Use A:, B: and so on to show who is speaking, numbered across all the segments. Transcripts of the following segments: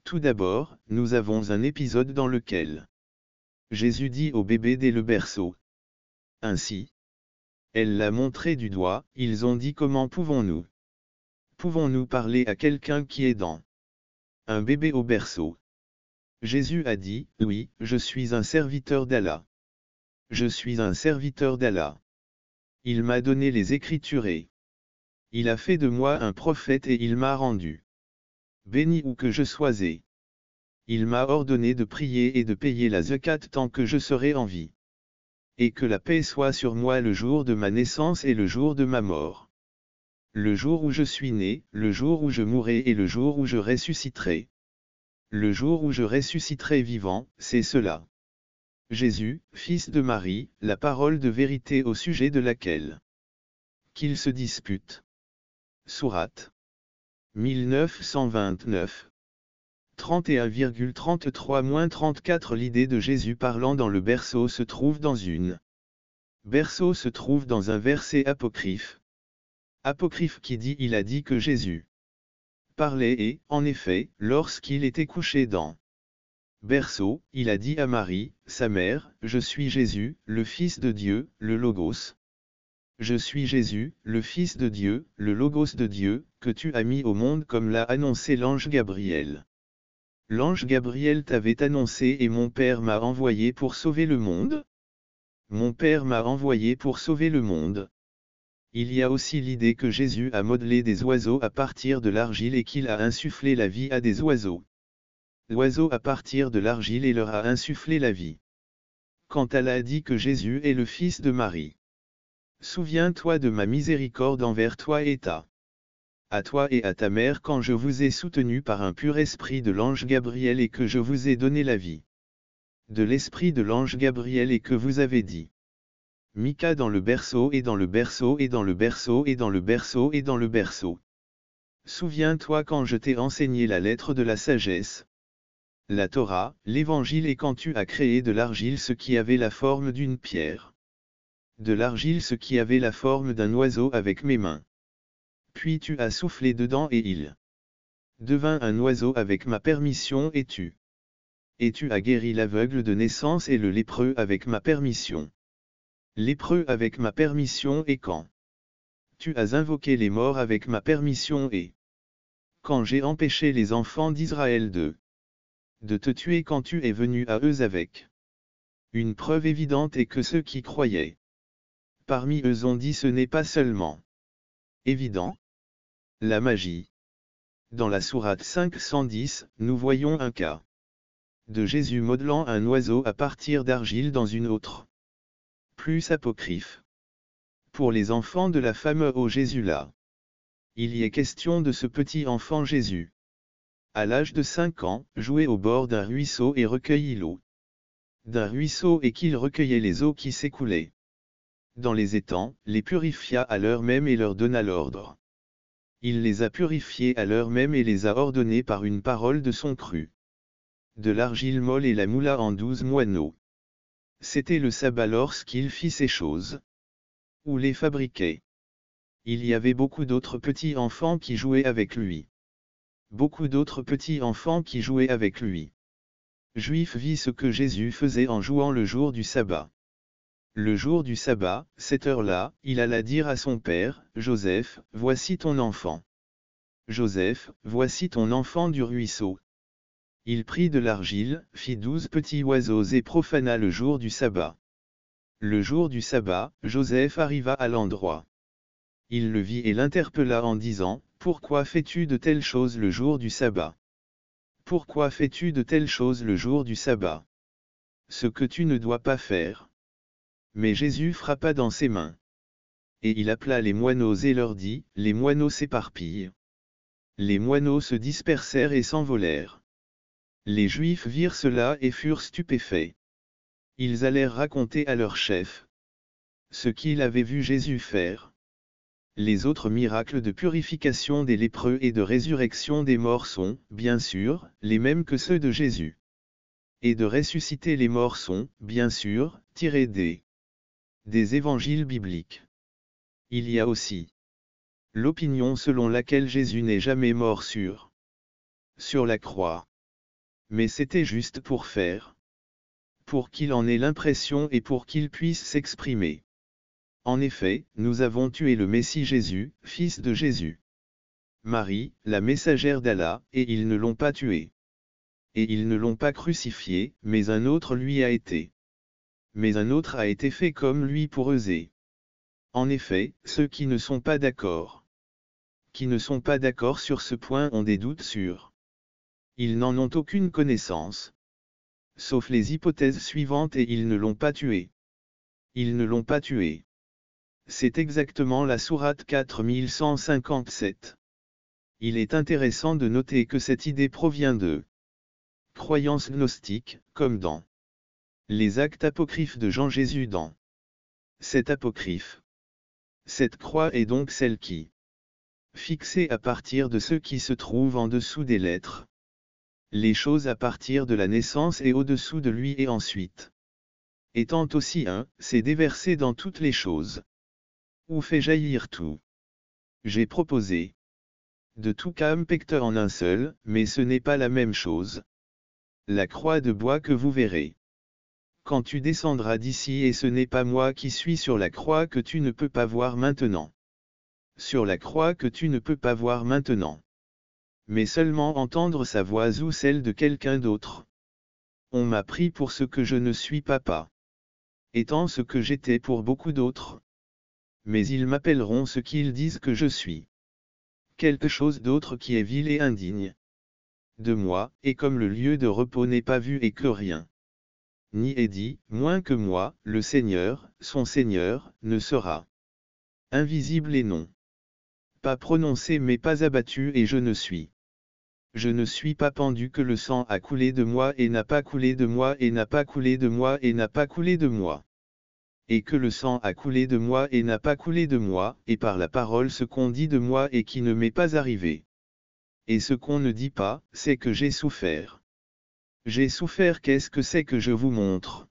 A: Tout d'abord, nous avons un épisode dans lequel Jésus dit au bébé dès le berceau. Ainsi, elle l'a montré du doigt, ils ont dit comment pouvons-nous parler à quelqu'un qui est dans un bébé au berceau. Jésus a dit, oui, je suis un serviteur d'Allah. Je suis un serviteur d'Allah. Il m'a donné les Écritures et il a fait de moi un prophète et il m'a rendu béni où que je sois et il m'a ordonné de prier et de payer la zakat tant que je serai en vie. Et que la paix soit sur moi le jour de ma naissance et le jour de ma mort. Le jour où je suis né, le jour où je mourrai et le jour où je ressusciterai. Le jour où je ressusciterai vivant, c'est cela. Jésus, fils de Marie, la parole de vérité au sujet de laquelle qu'ils se disputent. Sourate 1929. 31,33-34 L'idée de Jésus parlant dans le berceau se trouve dans un verset apocryphe. Apocryphe qui dit il a dit que Jésus parlait et, en effet, lorsqu'il était couché dans berceau, il a dit à Marie, sa mère, je suis Jésus, le Fils de Dieu, le Logos. Je suis Jésus, le Fils de Dieu, le Logos de Dieu, que tu as mis au monde comme l'a annoncé l'ange Gabriel. L'ange Gabriel t'avait annoncé et mon Père m'a envoyé pour sauver le monde. Mon Père m'a envoyé pour sauver le monde. Il y a aussi l'idée que Jésus a modelé des oiseaux à partir de l'argile et qu'il a insufflé la vie à des oiseaux. L'oiseau à partir de l'argile et leur a insufflé la vie. Quand Allah a dit que Jésus est le fils de Marie. Souviens-toi de ma miséricorde envers toi et à toi et à ta mère quand je vous ai soutenu par un pur esprit de l'ange Gabriel et que je vous ai donné la vie. De l'esprit de l'ange Gabriel et que vous avez dit. Mika dans le berceau et dans le berceau et dans le berceau et dans le berceau et dans le berceau. Souviens-toi quand je t'ai enseigné la lettre de la sagesse. La Torah, l'Évangile et quand tu as créé de l'argile ce qui avait la forme d'une pierre. De l'argile ce qui avait la forme d'un oiseau avec mes mains. Puis tu as soufflé dedans et il devint un oiseau avec ma permission et tu as guéri l'aveugle de naissance et le lépreux avec ma permission. Lépreux avec ma permission et quand tu as invoqué les morts avec ma permission et quand j'ai empêché les enfants d'Israël de te tuer quand tu es venu à eux avec une preuve évidente et que ceux qui croyaient parmi eux ont dit ce n'est pas seulement évident. La magie. Dans la sourate 510, nous voyons un cas de Jésus modelant un oiseau à partir d'argile dans une autre. Plus apocryphe. Pour les enfants de la femme ô Jésus là. Il y est question de ce petit enfant Jésus. À l'âge de 5 ans, jouait au bord d'un ruisseau et recueillit l'eau d'un ruisseau et qu'il recueillait les eaux qui s'écoulaient dans les étangs, les purifia à l'heure même et leur donna l'ordre. Il les a purifiés à l'heure même et les a ordonnés par une parole de son cru. De l'argile molle et la moula en 12 moineaux. C'était le sabbat lorsqu'il fit ces choses. Ou les fabriquait. Il y avait beaucoup d'autres petits enfants qui jouaient avec lui. Beaucoup d'autres petits enfants qui jouaient avec lui. Juif vit ce que Jésus faisait en jouant le jour du sabbat. Le jour du sabbat, cette heure-là, il alla dire à son père, Joseph, voici ton enfant. Joseph, voici ton enfant du ruisseau. Il prit de l'argile, fit 12 petits oiseaux et profana le jour du sabbat. Le jour du sabbat, Joseph arriva à l'endroit. Il le vit et l'interpella en disant, pourquoi fais-tu de telles choses le jour du sabbat? Pourquoi fais-tu de telles choses le jour du sabbat? Ce que tu ne dois pas faire. Mais Jésus frappa dans ses mains. Et il appela les moineaux et leur dit, les moineaux s'éparpillent. Les moineaux se dispersèrent et s'envolèrent. Les Juifs virent cela et furent stupéfaits. Ils allèrent raconter à leur chef ce qu'il avait vu Jésus faire. Les autres miracles de purification des lépreux et de résurrection des morts sont, bien sûr, les mêmes que ceux de Jésus. Et de ressusciter les morts sont, bien sûr, tirés des évangiles bibliques. Il y a aussi l'opinion selon laquelle Jésus n'est jamais mort sur la croix. mais c'était juste pour qu'il en ait l'impression et pour qu'il puisse s'exprimer. En effet, nous avons tué le Messie Jésus, fils de Jésus. Marie, la messagère d'Allah, et ils ne l'ont pas tué. Et ils ne l'ont pas crucifié, mais un autre lui a été. Mais un autre a été fait comme lui pour oser. En effet, ceux qui ne sont pas d'accord sur ce point ont des doutes sûrs. Ils n'en ont aucune connaissance. Sauf les hypothèses suivantes et ils ne l'ont pas tué. Ils ne l'ont pas tué. C'est exactement la sourate 4157. Il est intéressant de noter que cette idée provient de croyances gnostiques, comme dans les actes apocryphes de Jean Jésus dans cet apocryphe. Cette croix est donc celle qui, fixée à partir de ce qui se trouve en dessous des lettres, les choses à partir de la naissance et au-dessous de lui et ensuite, étant aussi un, c'est déversé dans toutes les choses. Ou fait jaillir tout. J'ai proposé de tout pecteur en un seul, mais ce n'est pas la même chose. La croix de bois que vous verrez. Quand tu descendras d'ici et ce n'est pas moi qui suis sur la croix que tu ne peux pas voir maintenant. Sur la croix que tu ne peux pas voir maintenant. Mais seulement entendre sa voix ou celle de quelqu'un d'autre. On m'a pris pour ce que je ne suis pas. Étant ce que j'étais pour beaucoup d'autres. Mais ils m'appelleront ce qu'ils disent que je suis. Quelque chose d'autre qui est vil et indigne de moi, et comme le lieu de repos n'est pas vu et que rien ni est dit, moins que moi, le Seigneur, son Seigneur, ne sera invisible et non pas prononcé mais pas abattu et je ne suis pas pendu que le sang a coulé de moi et n'a pas coulé de moi et n'a pas coulé de moi et n'a pas coulé de moi. Et que le sang a coulé de moi et n'a pas coulé de moi, et par la parole ce qu'on dit de moi et qui ne m'est pas arrivé. Et ce qu'on ne dit pas, c'est que j'ai souffert. J'ai souffert, qu'est-ce que c'est que je vous montre?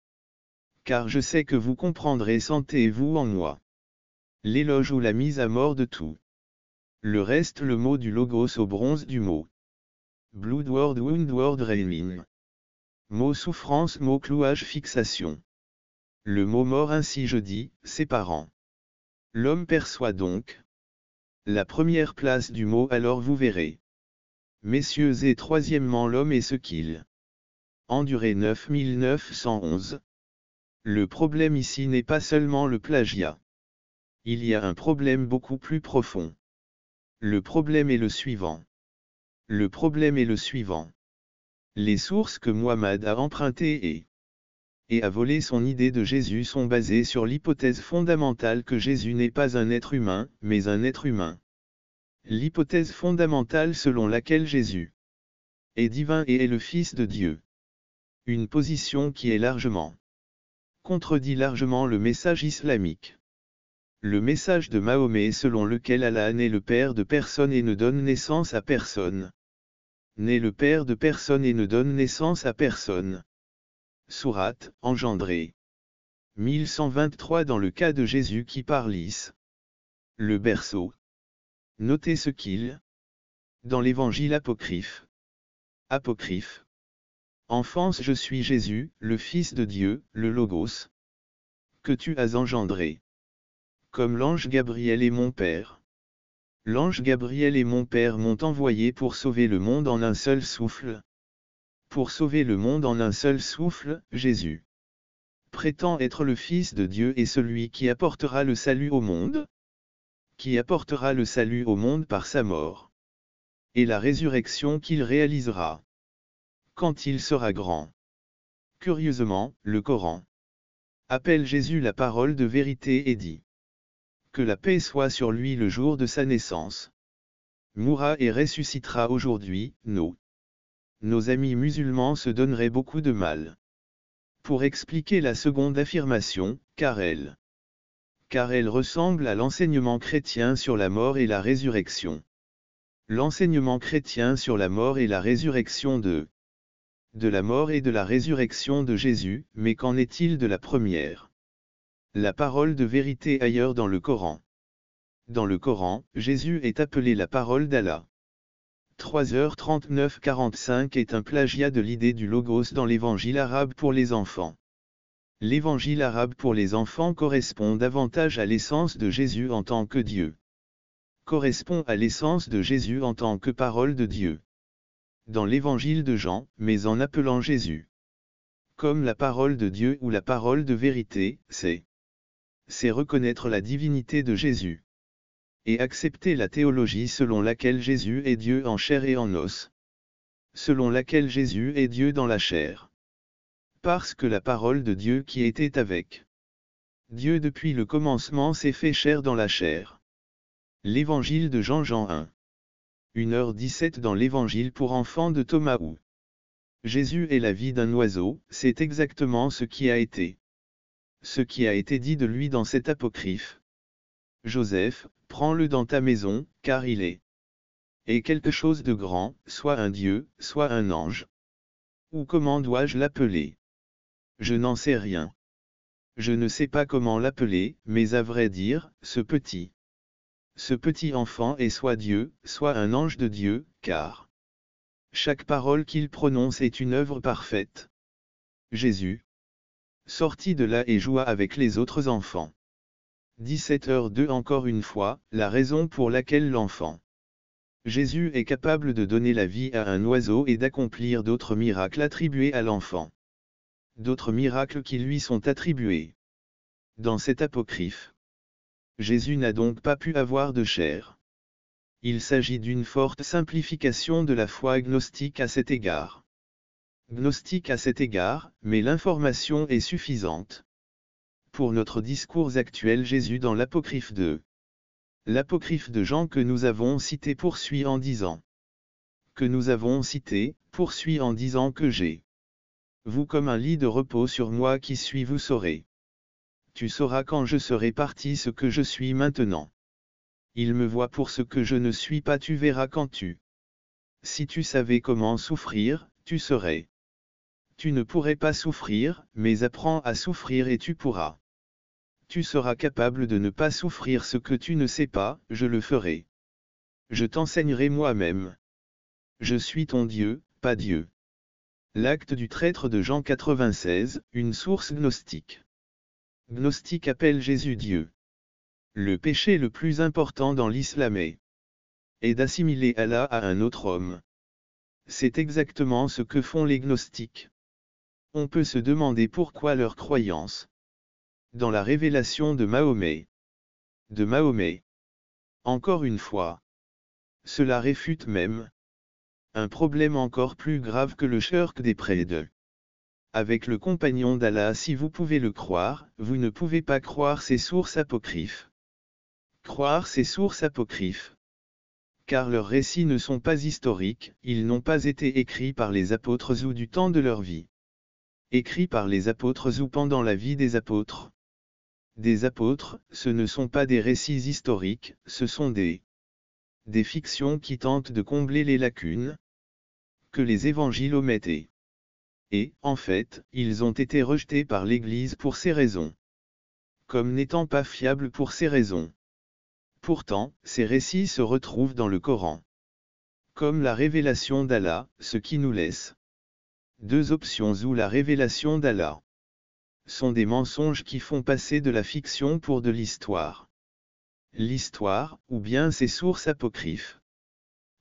A: Car je sais que vous comprendrez, sentez-vous en moi. L'éloge ou la mise à mort de tout. Le reste, le mot du logos au bronze du mot. Blood word, wound word, raining. Mot souffrance, mot clouage, fixation. Le mot mort, ainsi je dis, séparant. L'homme perçoit donc la première place du mot, alors vous verrez. Messieurs, et troisièmement l'homme est ce qu'il enduré 9911. Le problème ici n'est pas seulement le plagiat. Il y a un problème beaucoup plus profond. Le problème est le suivant. Le problème est le suivant. Les sources que Muhammad a empruntées et a volé son idée de Jésus sont basées sur l'hypothèse fondamentale que Jésus n'est pas un être humain, mais un être humain. L'hypothèse fondamentale selon laquelle Jésus est divin et est le Fils de Dieu. Une position qui est contredit largement le message islamique. Le message de Mahomet selon lequel Allah n'est le père de personne et ne donne naissance à personne. N'est le père de personne et ne donne naissance à personne. Sourate, engendré. 1123 dans le cas de Jésus qui parle le berceau. Notez ce qu'il dans l'évangile apocryphe. Apocryphe. Enfance, je suis Jésus, le Fils de Dieu, le Logos, que tu as engendré. Comme l'ange Gabriel et mon Père. L'ange Gabriel et mon Père m'ont envoyé pour sauver le monde en un seul souffle. Pour sauver le monde en un seul souffle, Jésus prétend être le Fils de Dieu et celui qui apportera le salut au monde. Qui apportera le salut au monde par sa mort. Et la résurrection qu'il réalisera quand il sera grand. Curieusement, le Coran appelle Jésus la parole de vérité et dit que la paix soit sur lui le jour de sa naissance. Mourra et ressuscitera aujourd'hui, nos amis musulmans se donneraient beaucoup de mal pour expliquer la seconde affirmation, car elle ressemble à l'enseignement chrétien sur la mort et la résurrection. L'enseignement chrétien sur la mort et la résurrection de la mort et de la résurrection de Jésus, mais qu'en est-il de la première? La parole de vérité ailleurs dans le Coran. Dans le Coran, Jésus est appelé la parole d'Allah. 3h39-45 est un plagiat de l'idée du logos dans l'évangile arabe pour les enfants. L'évangile arabe pour les enfants correspond davantage à l'essence de Jésus en tant que Dieu. Correspond à l'essence de Jésus en tant que parole de Dieu. Dans l'évangile de Jean, mais en appelant Jésus comme la parole de Dieu ou la parole de vérité, c'est reconnaître la divinité de Jésus. Et accepter la théologie selon laquelle Jésus est Dieu en chair et en os. Selon laquelle Jésus est Dieu dans la chair. Parce que la parole de Dieu qui était avec Dieu depuis le commencement s'est fait chair dans la chair. L'évangile de Jean 1. 1h17 dans l'évangile pour enfants de Thomas où Jésus est la vie d'un oiseau, c'est exactement ce qui a été. Ce qui a été dit de lui dans cet apocryphe. Joseph, prends-le dans ta maison, car il est quelque chose de grand, soit un Dieu, soit un ange. Ou comment dois-je l'appeler? Je n'en sais rien. Je ne sais pas comment l'appeler, mais à vrai dire, ce petit enfant est soit Dieu, soit un ange de Dieu, car chaque parole qu'il prononce est une œuvre parfaite. Jésus sortit de là et joua avec les autres enfants. 17h02 encore une fois, la raison pour laquelle l'enfant Jésus est capable de donner la vie à un oiseau et d'accomplir d'autres miracles attribués à l'enfant. D'autres miracles qui lui sont attribués. Dans cet apocryphe, Jésus n'a donc pas pu avoir de chair. Il s'agit d'une forte simplification de la foi gnostique à cet égard. Gnostique à cet égard, mais l'information est suffisante. Pour notre discours actuel, Jésus dans l'apocryphe de L'apocryphe de Jean que nous avons cité poursuit en disant que j'ai vous comme un lit de repos sur moi qui suis vous saurez. Tu sauras quand je serai parti ce que je suis maintenant. Il me voit pour ce que je ne suis pas, tu verras quand si tu savais comment souffrir, tu saurais. Tu ne pourrais pas souffrir, mais apprends à souffrir et tu pourras. Tu seras capable de ne pas souffrir ce que tu ne sais pas, je le ferai. Je t'enseignerai moi-même. Je suis ton Dieu, pas Dieu. L'acte du traître de Jean 96, une source gnostique. Gnostique appelle Jésus Dieu. Le péché le plus important dans l'islam est d'assimiler Allah à un autre homme. C'est exactement ce que font les gnostiques. On peut se demander pourquoi leur croyance dans la révélation de Mahomet. Encore une fois. Cela réfute même un problème encore plus grave que le shirk des prêtres. Avec le compagnon d'Allah, si vous pouvez le croire, vous ne pouvez pas croire ces sources apocryphes. Croire ces sources apocryphes. Car leurs récits ne sont pas historiques, ils n'ont pas été écrits par les apôtres ou du temps de leur vie. Écrits par les apôtres ou pendant la vie des apôtres. Des apôtres, ce ne sont pas des récits historiques, ce sont des fictions qui tentent de combler les lacunes que les évangiles omettent. Et, en fait, ils ont été rejetés par l'Église pour ces raisons. Comme n'étant pas fiables pour ces raisons. Pourtant, ces récits se retrouvent dans le Coran. Comme la révélation d'Allah, ce qui nous laisse deux options où la révélation d'Allah sont des mensonges qui font passer de la fiction pour de l'histoire. L'histoire, ou bien ses sources apocryphes.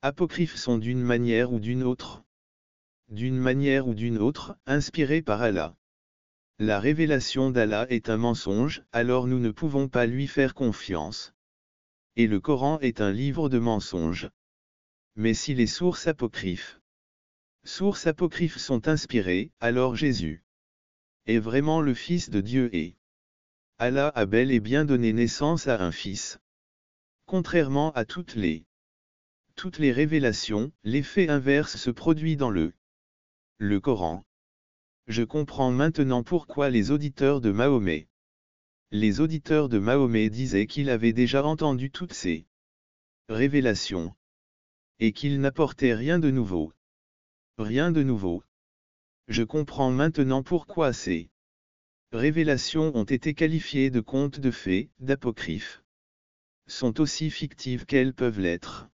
A: Apocryphes sont d'une manière ou d'une autre. Inspirées par Allah. La révélation d'Allah est un mensonge, alors nous ne pouvons pas lui faire confiance. Et le Coran est un livre de mensonges. Mais si les sources apocryphes sont inspirées, alors Jésus est vraiment le Fils de Dieu et Allah a bel et bien donné naissance à un Fils. Contrairement à toutes les révélations, l'effet inverse se produit dans le Coran. Je comprends maintenant pourquoi les auditeurs de Mahomet disaient qu'il avait déjà entendu toutes ces révélations. Et qu'il n'apportait rien de nouveau. Rien de nouveau. Je comprends maintenant pourquoi ces révélations ont été qualifiées de contes de fées, d'apocryphes. Sont aussi fictives qu'elles peuvent l'être.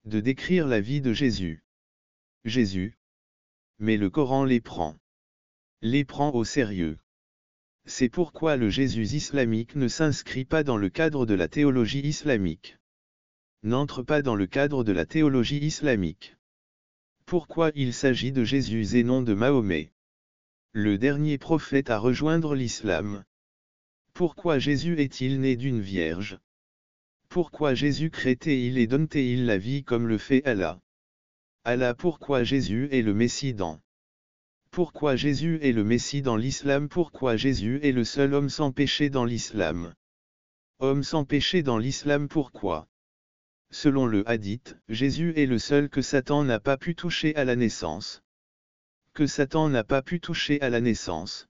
A: de décrire la vie de Jésus. Jésus. Mais le Coran les prend au sérieux. C'est pourquoi le Jésus islamique ne s'inscrit pas dans le cadre de la théologie islamique. N'entre pas dans le cadre de la théologie islamique. Pourquoi il s'agit de Jésus et non de Mahomet? Le dernier prophète à rejoindre l'islam. Pourquoi Jésus est-il né d'une vierge? Pourquoi Jésus crée-t-il et donne-t-il la vie comme le fait Allah? Allah. Pourquoi Jésus est le Messie dans? Pourquoi Jésus est le Messie dans l'islam? Pourquoi Jésus est le seul homme sans péché dans l'islam? Homme sans péché dans l'islam. Pourquoi? Selon le hadith, Jésus est le seul que Satan n'a pas pu toucher à la naissance. Que Satan n'a pas pu toucher à la naissance.